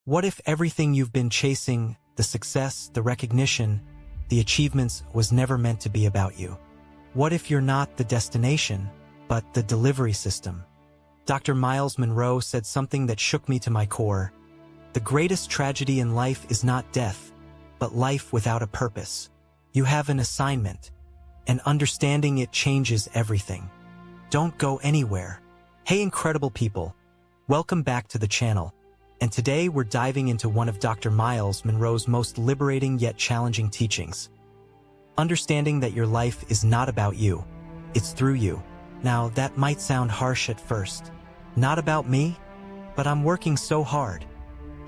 What if everything you've been chasing, the success, the recognition, the achievements, was never meant to be about you? What if you're not the destination, but the delivery system? Dr. Myles Munroe said something that shook me to my core. The greatest tragedy in life is not death, but life without a purpose. You have an assignment, and understanding it changes everything. Don't go anywhere. Hey incredible people, welcome back to the channel. And today we're diving into one of Dr. Myles Munroe's most liberating yet challenging teachings. Understanding that your life is not about you, it's through you. Now that might sound harsh at first. Not about me, but I'm working so hard.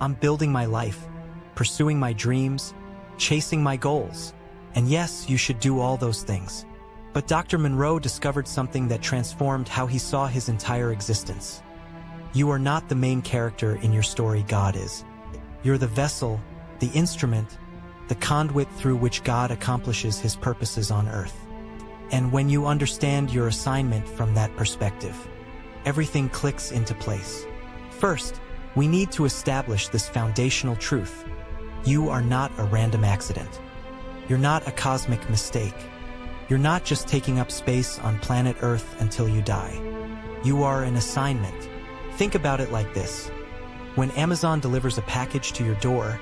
I'm building my life, pursuing my dreams, chasing my goals. And yes, you should do all those things. But Dr. Munroe discovered something that transformed how he saw his entire existence. You are not the main character in your story, God is. You're the vessel, the instrument, the conduit through which God accomplishes his purposes on earth. And when you understand your assignment from that perspective, everything clicks into place. First, we need to establish this foundational truth. You are not a random accident. You're not a cosmic mistake. You're not just taking up space on planet Earth until you die. You are an assignment. Think about it like this. When Amazon delivers a package to your door,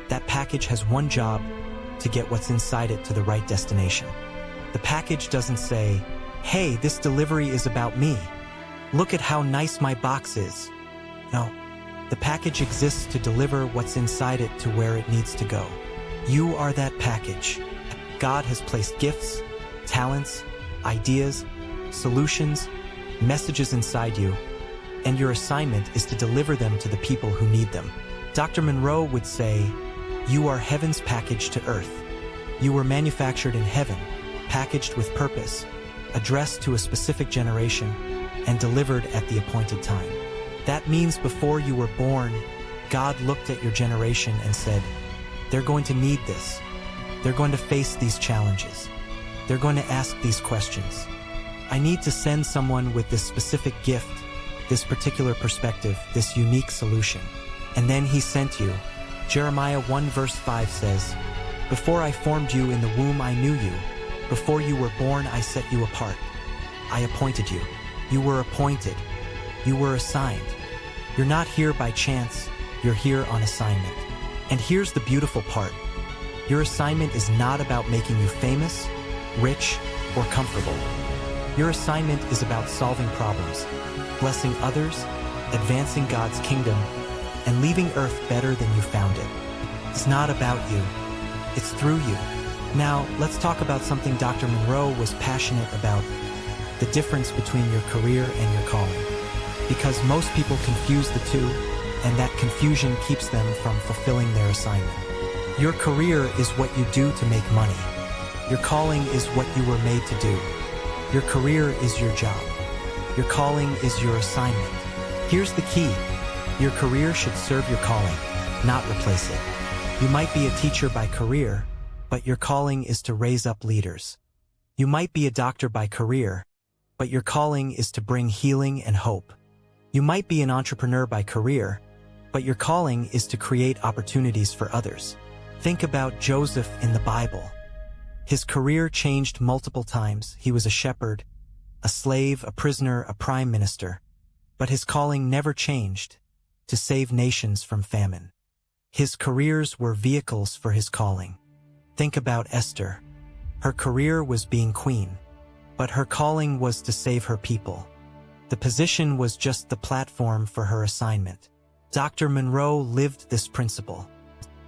that package has one job: to get what's inside it to the right destination. The package doesn't say, "Hey, this delivery is about me. Look at how nice my box is." No, the package exists to deliver what's inside it to where it needs to go. You are that package. God has placed gifts, talents, ideas, solutions, messages inside you, and your assignment is to deliver them to the people who need them. Dr. Munroe would say, you are heaven's package to earth. You were manufactured in heaven, packaged with purpose, addressed to a specific generation, and delivered at the appointed time. That means before you were born, God looked at your generation and said, they're going to need this. They're going to face these challenges. They're going to ask these questions. I need to send someone with this specific gift, this particular perspective, this unique solution. And then he sent you. Jeremiah 1 verse 5 says, before I formed you in the womb I knew you. Before you were born I set you apart. I appointed you. You were appointed. You were assigned. You're not here by chance. You're here on assignment. And here's the beautiful part. Your assignment is not about making you famous, rich, or comfortable. Your assignment is about solving problems, blessing others, advancing God's kingdom, and leaving Earth better than you found it. It's not about you. It's through you. Now, let's talk about something Dr. Munroe was passionate about: the difference between your career and your calling. Because most people confuse the two, and that confusion keeps them from fulfilling their assignment. Your career is what you do to make money. Your calling is what you were made to do. Your career is your job. Your calling is your assignment. Here's the key. Your career should serve your calling, not replace it. You might be a teacher by career, but your calling is to raise up leaders. You might be a doctor by career, but your calling is to bring healing and hope. You might be an entrepreneur by career, but your calling is to create opportunities for others. Think about Joseph in the Bible. His career changed multiple times. He was a shepherd, a slave, a prisoner, a prime minister. But his calling never changed: to save nations from famine. His careers were vehicles for his calling. Think about Esther. Her career was being queen, but her calling was to save her people. The position was just the platform for her assignment. Dr. Munroe lived this principle.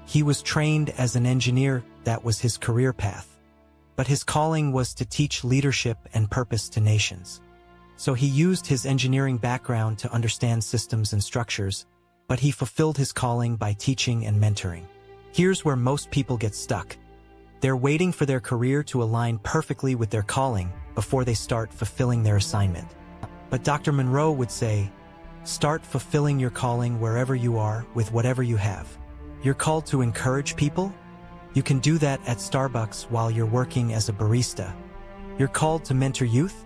He was trained as an engineer. That was his career path. But his calling was to teach leadership and purpose to nations. So he used his engineering background to understand systems and structures, but he fulfilled his calling by teaching and mentoring. Here's where most people get stuck. They're waiting for their career to align perfectly with their calling before they start fulfilling their assignment. But Dr. Munroe would say, start fulfilling your calling wherever you are with whatever you have. You're called to encourage people? You can do that at Starbucks while you're working as a barista. You're called to mentor youth?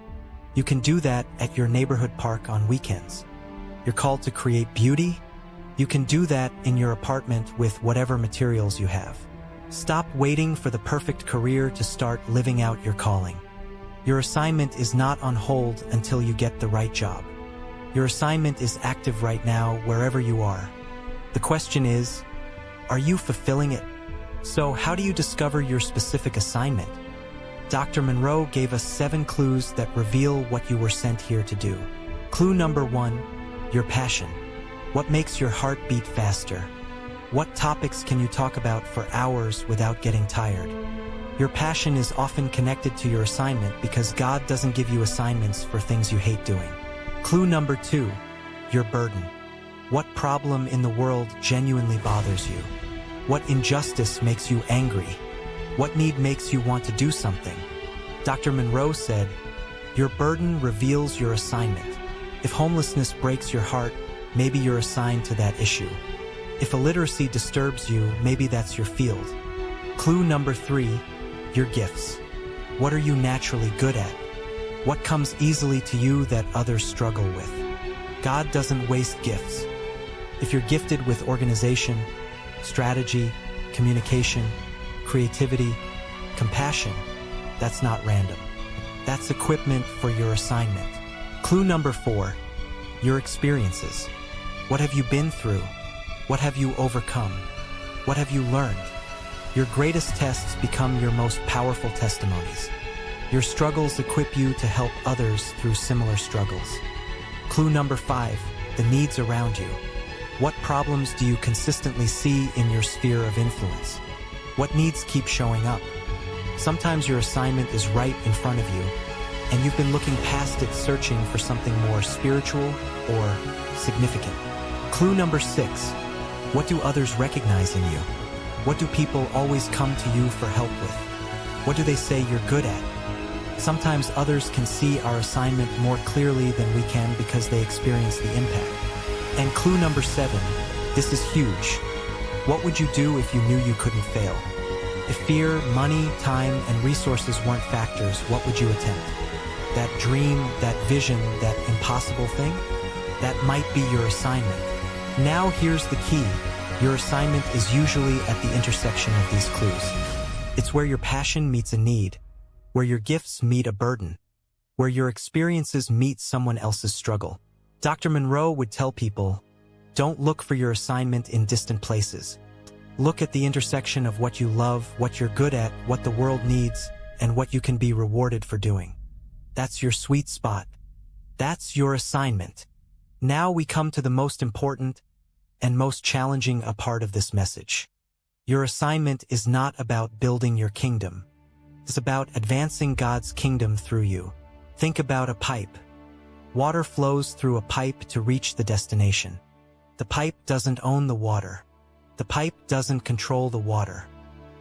You can do that at your neighborhood park on weekends. You're called to create beauty? You can do that in your apartment with whatever materials you have. Stop waiting for the perfect career to start living out your calling. Your assignment is not on hold until you get the right job. Your assignment is active right now, wherever you are. The question is, are you fulfilling it? So, how do you discover your specific assignment? Dr. Munroe gave us 7 clues that reveal what you were sent here to do. Clue number 1, your passion. What makes your heart beat faster? What topics can you talk about for hours without getting tired? Your passion is often connected to your assignment because God doesn't give you assignments for things you hate doing. Clue number 2, your burden. What problem in the world genuinely bothers you? What injustice makes you angry? What need makes you want to do something? Dr. Munroe said, your burden reveals your assignment. If homelessness breaks your heart, maybe you're assigned to that issue. If illiteracy disturbs you, maybe that's your field. Clue number 3, your gifts. What are you naturally good at? What comes easily to you that others struggle with? God doesn't waste gifts. If you're gifted with organization, strategy, communication, creativity, compassion, that's not random. That's equipment for your assignment. Clue number 4, your experiences. What have you been through? What have you overcome? What have you learned? Your greatest tests become your most powerful testimonies. Your struggles equip you to help others through similar struggles. Clue number 5, the needs around you. What problems do you consistently see in your sphere of influence? What needs keep showing up? Sometimes your assignment is right in front of you, and you've been looking past it searching for something more spiritual or significant. Clue number 6, what do others recognize in you? What do people always come to you for help with? What do they say you're good at? Sometimes others can see our assignment more clearly than we can because they experience the impact. And clue number 7, this is huge. What would you do if you knew you couldn't fail? If fear, money, time, and resources weren't factors, what would you attempt? That dream, that vision, that impossible thing? That might be your assignment. Now here's the key. Your assignment is usually at the intersection of these clues. It's where your passion meets a need, where your gifts meet a burden, where your experiences meet someone else's struggle. Dr. Munroe would tell people, don't look for your assignment in distant places. Look at the intersection of what you love, what you're good at, what the world needs, and what you can be rewarded for doing. That's your sweet spot. That's your assignment. Now we come to the most important and most challenging part of this message. Your assignment is not about building your kingdom. It's about advancing God's kingdom through you. Think about a pipe. Water flows through a pipe to reach the destination. The pipe doesn't own the water. The pipe doesn't control the water.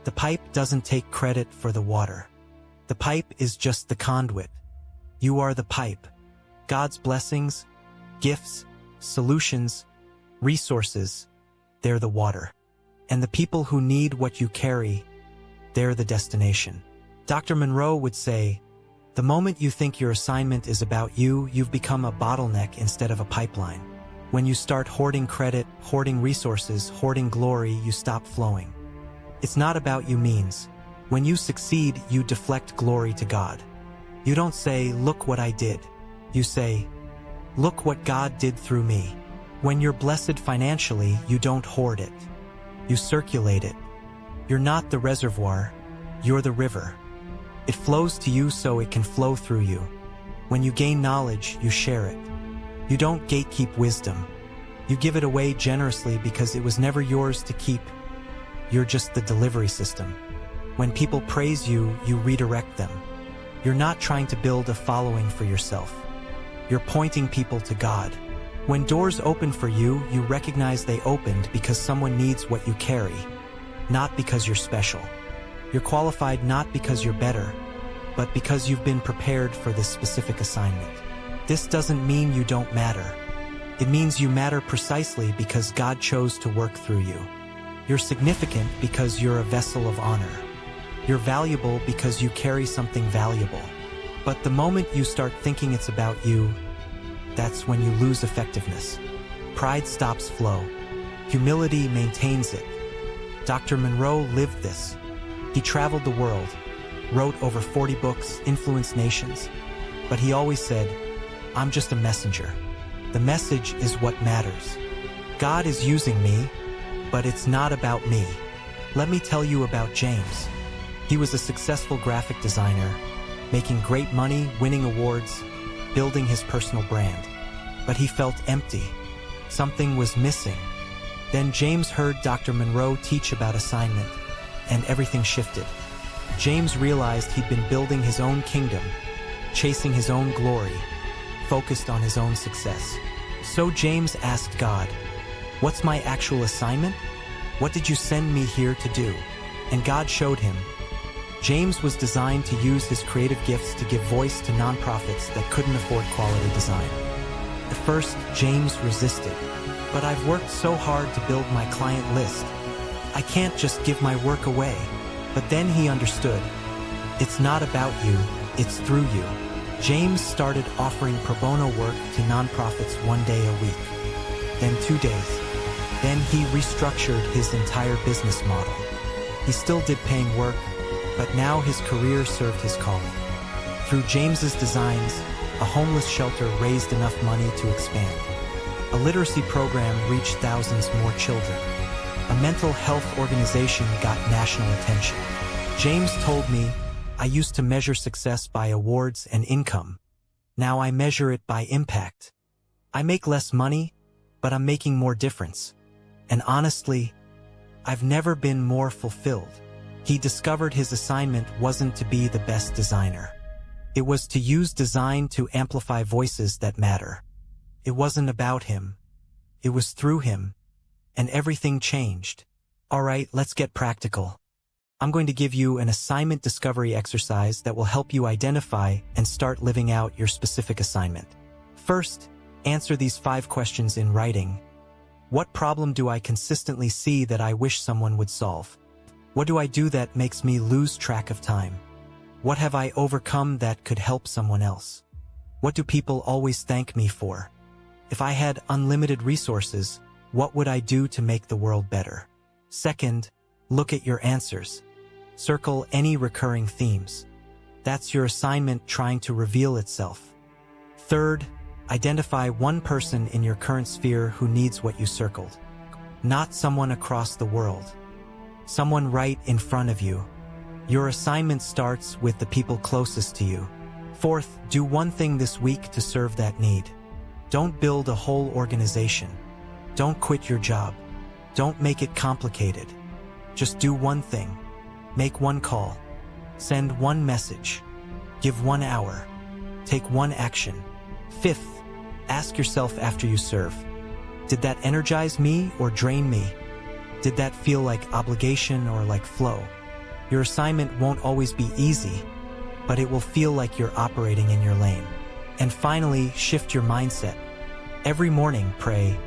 The pipe doesn't take credit for the water. The pipe is just the conduit. You are the pipe. God's blessings, gifts, solutions, resources, they're the water. And the people who need what you carry, they're the destination. Dr. Munroe would say, the moment you think your assignment is about you, you've become a bottleneck instead of a pipeline. When you start hoarding credit, hoarding resources, hoarding glory, you stop flowing. It's not about you means. When you succeed, you deflect glory to God. You don't say, look what I did. You say, look what God did through me. When you're blessed financially, you don't hoard it. You circulate it. You're not the reservoir, you're the river. It flows to you so it can flow through you. When you gain knowledge, you share it. You don't gatekeep wisdom. You give it away generously because it was never yours to keep. You're just the delivery system. When people praise you, you redirect them. You're not trying to build a following for yourself. You're pointing people to God. When doors open for you, you recognize they opened because someone needs what you carry, not because you're special. You're qualified not because you're better, but because you've been prepared for this specific assignment. This doesn't mean you don't matter. It means you matter precisely because God chose to work through you. You're significant because you're a vessel of honor. You're valuable because you carry something valuable. But the moment you start thinking it's about you, that's when you lose effectiveness. Pride stops flow. Humility maintains it. Dr. Munroe lived this. He traveled the world, wrote over 40 books, influenced nations, but he always said, "I'm just a messenger. The message is what matters. God is using me, but it's not about me." Let me tell you about James. He was a successful graphic designer, making great money, winning awards, building his personal brand. But he felt empty. Something was missing. Then James heard Dr. Munroe teach about assignment, and everything shifted. James realized he'd been building his own kingdom, chasing his own glory, focused on his own success. So James asked God, "What's my actual assignment? What did you send me here to do?" And God showed him. James was designed to use his creative gifts to give voice to nonprofits that couldn't afford quality design. At first, James resisted. "But I've worked so hard to build my client list. I can't just give my work away." But then he understood. It's not about you, it's through you. James started offering pro bono work to nonprofits 1 day a week. Then 2 days. Then he restructured his entire business model. He still did paying work, but now his career served his calling. Through James's designs, a homeless shelter raised enough money to expand. A literacy program reached thousands more children. A mental health organization got national attention. James told me, "I used to measure success by awards and income. Now I measure it by impact. I make less money, but I'm making more difference. And honestly, I've never been more fulfilled." He discovered his assignment wasn't to be the best designer. It was to use design to amplify voices that matter. It wasn't about him. It was through him. And everything changed. All right, let's get practical. I'm going to give you an assignment discovery exercise that will help you identify and start living out your specific assignment. First, answer these 5 questions in writing. What problem do I consistently see that I wish someone would solve? What do I do that makes me lose track of time? What have I overcome that could help someone else? What do people always thank me for? If I had unlimited resources, what would I do to make the world better? Second, look at your answers. Circle any recurring themes. That's your assignment trying to reveal itself. Third, identify one person in your current sphere who needs what you circled. Not someone across the world. Someone right in front of you. Your assignment starts with the people closest to you. Fourth, do one thing this week to serve that need. Don't build a whole organization. Don't quit your job. Don't make it complicated. Just do one thing. Make one call. Send one message. Give 1 hour. Take one action. Fifth, ask yourself after you serve. Did that energize me or drain me? Did that feel like obligation or like flow? Your assignment won't always be easy, but it will feel like you're operating in your lane. And finally, shift your mindset. Every morning, pray,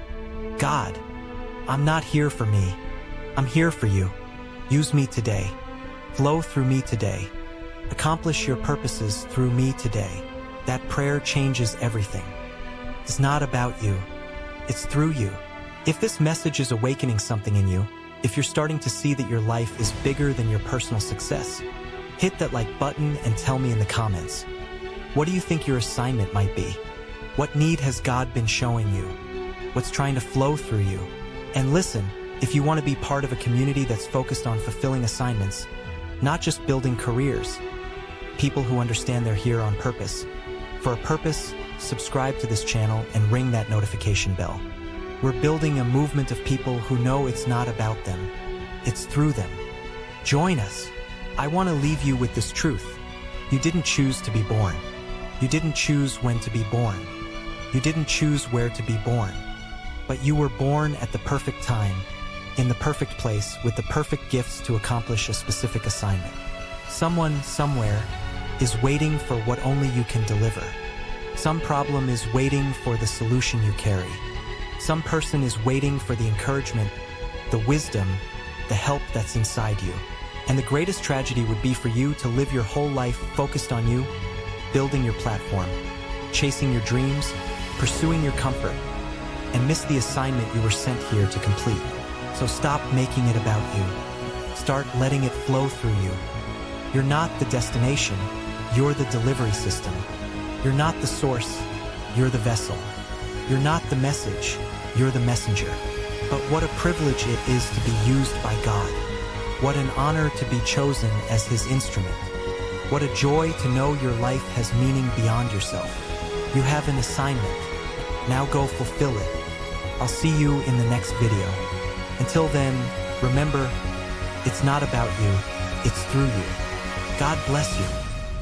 "God, I'm not here for me. I'm here for you. Use me today. Flow through me today. Accomplish your purposes through me today." That prayer changes everything. It's not about you. It's through you. If this message is awakening something in you, if you're starting to see that your life is bigger than your personal success, hit that like button and tell me in the comments. What do you think your assignment might be? What need has God been showing you? What's trying to flow through you? And listen, if you want to be part of a community that's focused on fulfilling assignments, not just building careers, people who understand they're here on purpose. For a purpose, subscribe to this channel and ring that notification bell. We're building a movement of people who know it's not about them, it's through them. Join us. I want to leave you with this truth. You didn't choose to be born. You didn't choose when to be born. You didn't choose where to be born. But you were born at the perfect time, in the perfect place, with the perfect gifts to accomplish a specific assignment. Someone, somewhere, is waiting for what only you can deliver. Some problem is waiting for the solution you carry. Some person is waiting for the encouragement, the wisdom, the help that's inside you. And the greatest tragedy would be for you to live your whole life focused on you, building your platform, chasing your dreams, pursuing your comfort, and miss the assignment you were sent here to complete. So stop making it about you. Start letting it flow through you. You're not the destination, you're the delivery system. You're not the source, you're the vessel. You're not the message, you're the messenger. But what a privilege it is to be used by God. What an honor to be chosen as His instrument. What a joy to know your life has meaning beyond yourself. You have an assignment. Now go fulfill it. I'll see you in the next video. Until then, remember, it's not about you, it's through you. God bless you.